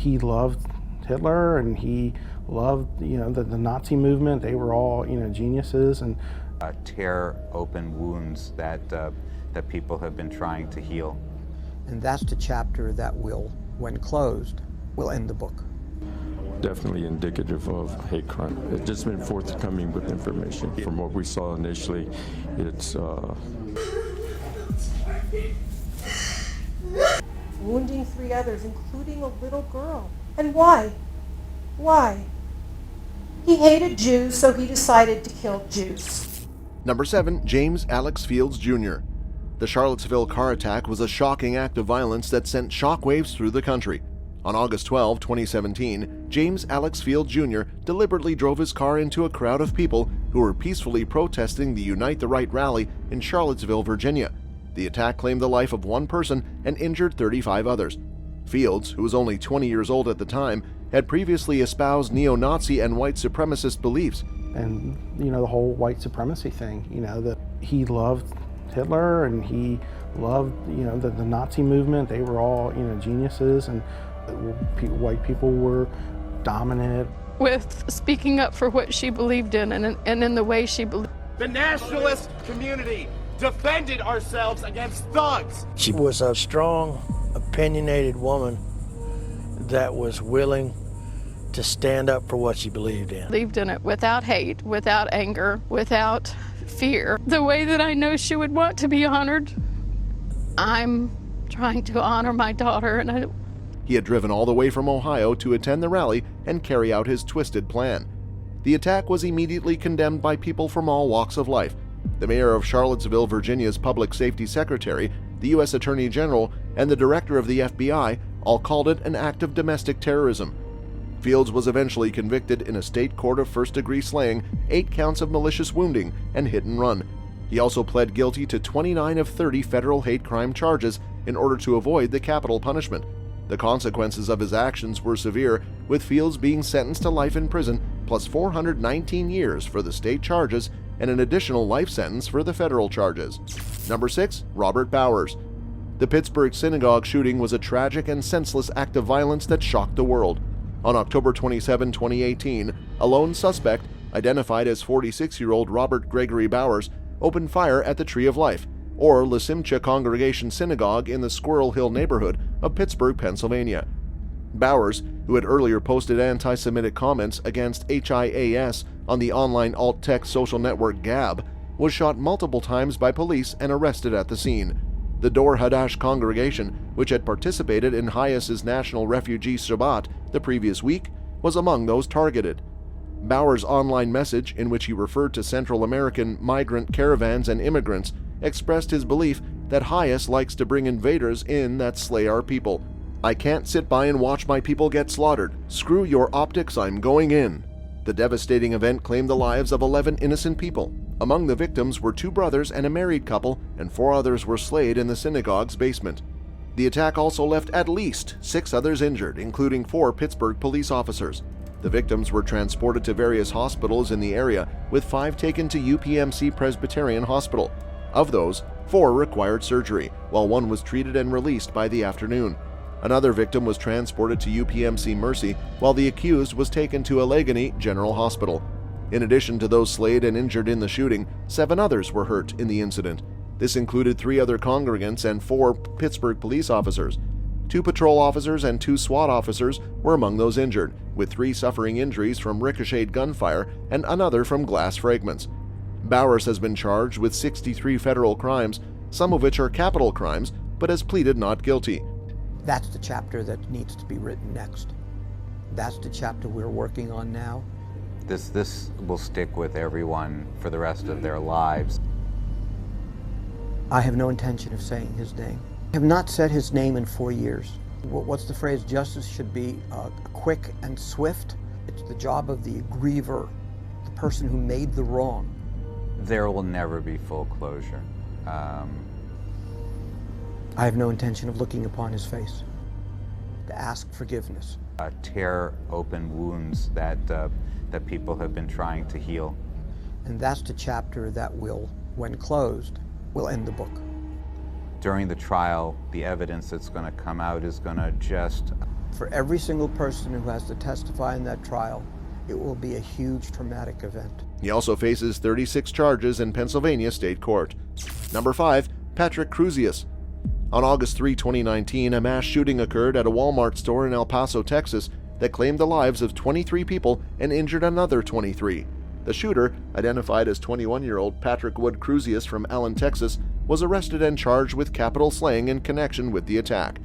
he loved Hitler and he loved, the Nazi movement. They were all, geniuses. And tear open wounds that people have been trying to heal. And that's the chapter that will, when closed, will end the book. Definitely indicative of hate crime. It's just been forthcoming with information. From what we saw initially, it's wounding 3 others, including a little girl. And why? Why? He hated Jews, so he decided to kill Jews. Number 7, James Alex Fields Jr. The Charlottesville car attack was a shocking act of violence that sent shockwaves through the country. On August 12, 2017, James Alex Fields Jr. deliberately drove his car into a crowd of people who were peacefully protesting the Unite the Right rally in Charlottesville, Virginia. The attack claimed the life of one person and injured 35 others. Fields, who was only 20 years old at the time, had previously espoused neo-Nazi and white supremacist beliefs. And, the whole white supremacy thing, that he loved Hitler and he loved, the Nazi movement. They were all, geniuses, and white people were dominant. With speaking up for what she believed in and in the way she believed. The nationalist community defended ourselves against thugs. She was a strong, opinionated woman that was willing to stand up for what she believed in. Believed in it without hate, without anger, without fear. The way that I know she would want to be honored, I'm trying to honor my daughter. And He had driven all the way from Ohio to attend the rally and carry out his twisted plan. The attack was immediately condemned by people from all walks of life. The mayor of Charlottesville, Virginia's public safety secretary, the U.S. Attorney General, and the director of the FBI all called it an act of domestic terrorism. Fields was eventually convicted in a state court of first-degree slaying, 8 counts of malicious wounding, and hit and run. He also pled guilty to 29 of 30 federal hate crime charges in order to avoid the capital punishment. The consequences of his actions were severe, with Fields being sentenced to life in prison plus 419 years for the state charges and an additional life sentence for the federal charges. Number 6, Robert Bowers. The Pittsburgh synagogue shooting was a tragic and senseless act of violence that shocked the world. On October 27, 2018, a lone suspect, identified as 46-year-old Robert Gregory Bowers, opened fire at the Tree of Life, or Lysimcha Congregation Synagogue in the Squirrel Hill neighborhood of Pittsburgh, Pennsylvania. Bowers, who had earlier posted anti-Semitic comments against HIAS on the online alt-tech social network Gab, was shot multiple times by police and arrested at the scene. The Dor Hadash congregation, which had participated in Hayas's National Refugee Shabbat the previous week, was among those targeted. Bowers' online message, in which he referred to Central American migrant caravans and immigrants, expressed his belief that Hayas likes to bring invaders in that slay our people. "I can't sit by and watch my people get slaughtered. Screw your optics, I'm going in." The devastating event claimed the lives of 11 innocent people. Among the victims were 2 brothers and a married couple, and 4 others were slayed in the synagogue's basement. The attack also left at least 6 others injured, including 4 Pittsburgh police officers. The victims were transported to various hospitals in the area, with 5 taken to UPMC Presbyterian Hospital. Of those, 4 required surgery, while 1 was treated and released by the afternoon. Another victim was transported to UPMC Mercy, while the accused was taken to Allegheny General Hospital. In addition to those slayed and injured in the shooting, 7 others were hurt in the incident. This included 3 other congregants and 4 Pittsburgh police officers. 2 patrol officers and 2 SWAT officers were among those injured, with 3 suffering injuries from ricocheted gunfire and another from glass fragments. Bowers has been charged with 63 federal crimes, some of which are capital crimes, but has pleaded not guilty. That's the chapter that needs to be written next. That's the chapter we're working on now. This will stick with everyone for the rest of their lives. I have no intention of saying his name. I have not said his name in 4 years. What's the phrase? Justice should be quick and swift. It's the job of the griever, the person who made the wrong. There will never be full closure. I have no intention of looking upon his face to ask forgiveness. Tear open wounds that people have been trying to heal. And that's the chapter that will, when closed, will end the book. During the trial, the evidence that's going to come out is going to just For every single person who has to testify in that trial, it will be a huge traumatic event. He also faces 36 charges in Pennsylvania State Court. Number 5, Patrick Crusius. On August 3, 2019, a mass shooting occurred at a Walmart store in El Paso, Texas, that claimed the lives of 23 people and injured another 23. The shooter, identified as 21-year-old Patrick Wood Crusius from Allen, Texas, was arrested and charged with capital slaying in connection with the attack.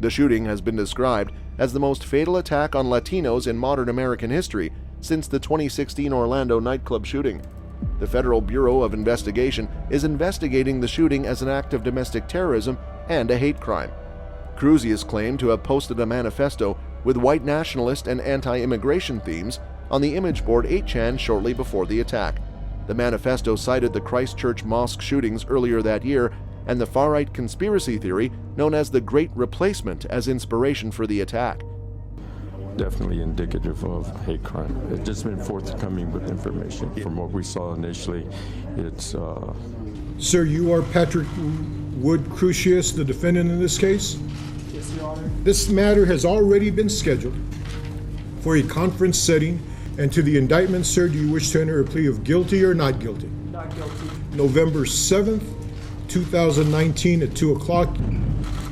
The shooting has been described as the most fatal attack on Latinos in modern American history since the 2016 Orlando nightclub shooting. The Federal Bureau of Investigation is investigating the shooting as an act of domestic terrorism and a hate crime. Crusius claimed to have posted a manifesto with white nationalist and anti-immigration themes on the image board 8chan shortly before the attack. The manifesto cited the Christchurch mosque shootings earlier that year and the far-right conspiracy theory known as the Great Replacement as inspiration for the attack. Definitely indicative of hate crime. It's just been forthcoming with information. From what we saw initially, it's... Sir, you are Patrick Wood Crusius, the defendant in this case? Yes, Your Honor. This matter has already been scheduled for a conference setting, and to the indictment, sir, do you wish to enter a plea of guilty or not guilty? Not guilty. November 7th, 2019 at 2 o'clock.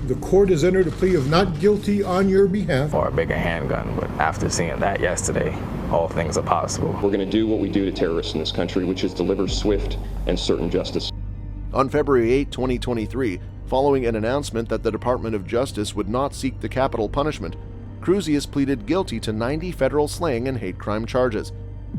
The court has entered a plea of not guilty on your behalf. Or a bigger handgun, but after seeing that yesterday, all things are possible. We're going to do what we do to terrorists in this country, which is deliver swift and certain justice. On February 8, 2023, following an announcement that the Department of Justice would not seek the capital punishment, Crusius pleaded guilty to 90 federal slaying and hate crime charges.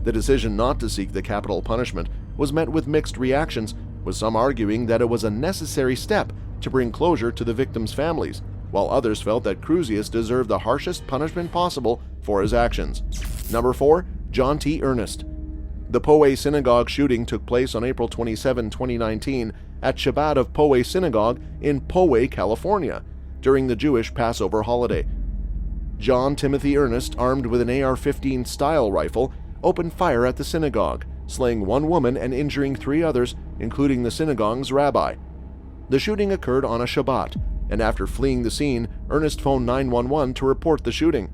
The decision not to seek the capital punishment was met with mixed reactions, with some arguing that it was a necessary step to bring closure to the victims' families, while others felt that Crusius deserved the harshest punishment possible for his actions. Number 4, John T. Earnest. The Poway Synagogue shooting took place on April 27, 2019 at Shabbat of Poway Synagogue in Poway, California, during the Jewish Passover holiday. John Timothy Earnest, armed with an AR-15 style rifle, opened fire at the synagogue, slaying one woman and injuring 3 others, including the synagogue's rabbi. The shooting occurred on a Shabbat, and after fleeing the scene, Earnest phoned 911 to report the shooting.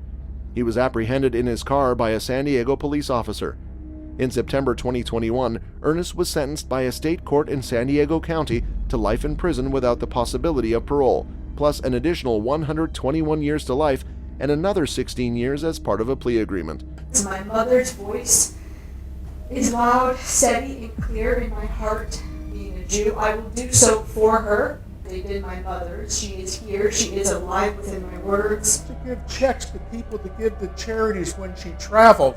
He was apprehended in his car by a San Diego police officer. In September 2021, Earnest was sentenced by a state court in San Diego County to life in prison without the possibility of parole, plus an additional 121 years to life and another 16 years as part of a plea agreement. My mother's voice is loud, steady, and clear in my heart. Being a Jew, I will do so for her. They've been my mother's. She is here. She is alive within my words. To give checks to people to give to charities when she traveled.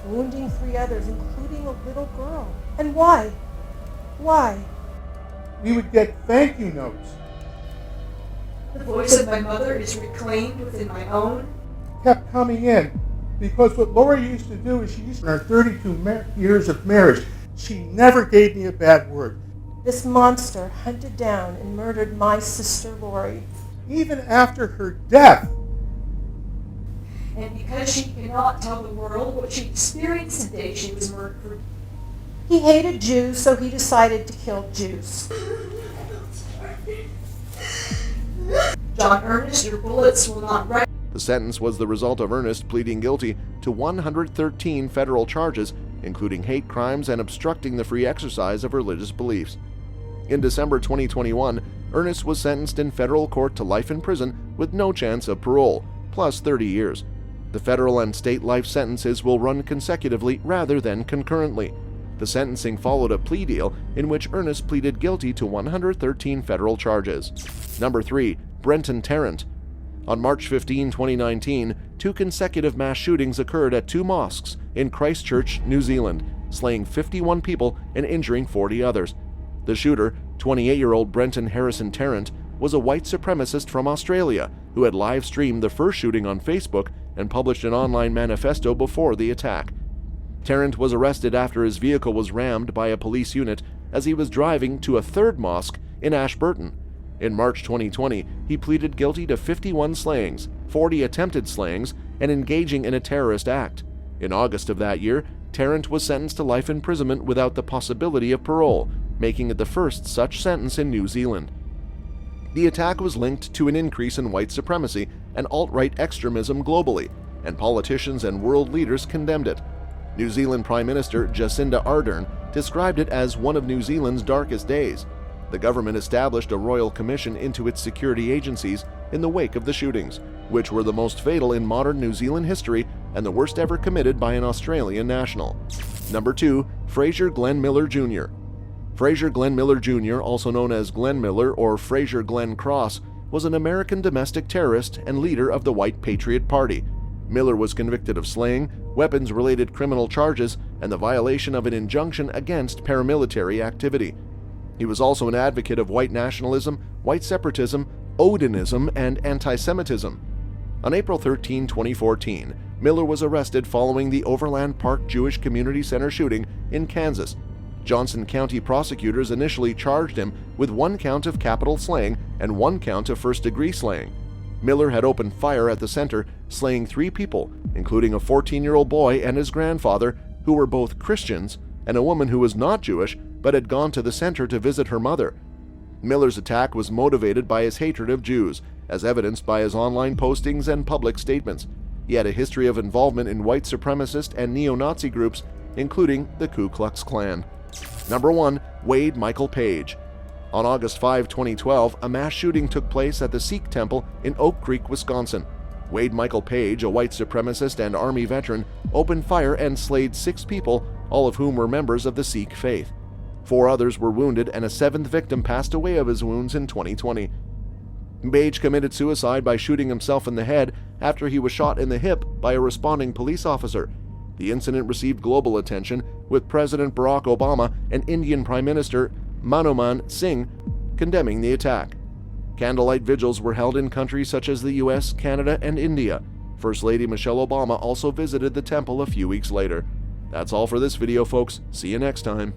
Wounding 3 others, including a little girl. And why? Why? We would get thank you notes. The voice of my mother is reclaimed within my own. Kept coming in. Because what Lori used to do is she used to, in our 32 years of marriage, she never gave me a bad word. This monster hunted down and murdered my sister Lori. Even after her death. And because she cannot tell the world what she experienced the day she was murdered, he hated Jews, so he decided to kill Jews. John Earnest, your bullets will not right. The sentence was the result of Earnest pleading guilty to 113 federal charges, including hate crimes and obstructing the free exercise of religious beliefs. In December 2021, Earnest was sentenced in federal court to life in prison with no chance of parole, plus 30 years. The federal and state life sentences will run consecutively rather than concurrently. The sentencing followed a plea deal in which Earnest pleaded guilty to 113 federal charges. Number 3, Brenton Tarrant. On March 15, 2019, 2 consecutive mass shootings occurred at 2 mosques in Christchurch, New Zealand, slaying 51 people and injuring 40 others. The shooter, 28-year-old Brenton Harrison Tarrant, was a white supremacist from Australia who had live-streamed the first shooting on Facebook and published an online manifesto before the attack. Tarrant was arrested after his vehicle was rammed by a police unit as he was driving to a 3rd mosque in Ashburton. In March 2020, he pleaded guilty to 51 slayings, 40 attempted slayings, and engaging in a terrorist act. In August of that year, Tarrant was sentenced to life imprisonment without the possibility of parole, making it the first such sentence in New Zealand. The attack was linked to an increase in white supremacy and alt-right extremism globally, and politicians and world leaders condemned it. New Zealand Prime Minister Jacinda Ardern described it as one of New Zealand's darkest days. The government established a royal commission into its security agencies in the wake of the shootings, which were the most fatal in modern New Zealand history and the worst ever committed by an Australian national. Number 2. Fraser Glenn Miller Jr. Fraser Glenn Miller Jr., also known as Glenn Miller or Fraser Glenn Cross, was an American domestic terrorist and leader of the White Patriot Party. Miller was convicted of slaying, weapons-related criminal charges, and the violation of an injunction against paramilitary activity. He was also an advocate of white nationalism, white separatism, Odinism, and anti-Semitism. On April 13, 2014, Miller was arrested following the Overland Park Jewish Community Center shooting in Kansas. Johnson County prosecutors initially charged him with 1 count of capital slaying and 1 count of first-degree slaying. Miller had opened fire at the center, slaying 3 people, including a 14-year-old boy and his grandfather, who were both Christians, and a woman who was not Jewish but had gone to the center to visit her mother. Miller's attack was motivated by his hatred of Jews, as evidenced by his online postings and public statements. He had a history of involvement in white supremacist and neo-Nazi groups, including the Ku Klux Klan. Number 1. Wade Michael Page. On August 5, 2012, a mass shooting took place at the Sikh temple in Oak Creek, Wisconsin. Wade Michael Page, a white supremacist and Army veteran, opened fire and slayed 6 people, all of whom were members of the Sikh faith. 4 others were wounded, and a 7th victim passed away of his wounds in 2020. Page committed suicide by shooting himself in the head after he was shot in the hip by a responding police officer. The incident received global attention, with President Barack Obama and Indian Prime Minister Manmohan Singh condemning the attack. Candlelight vigils were held in countries such as the US, Canada, and India. First Lady Michelle Obama also visited the temple a few weeks later. That's all for this video, folks. See you next time.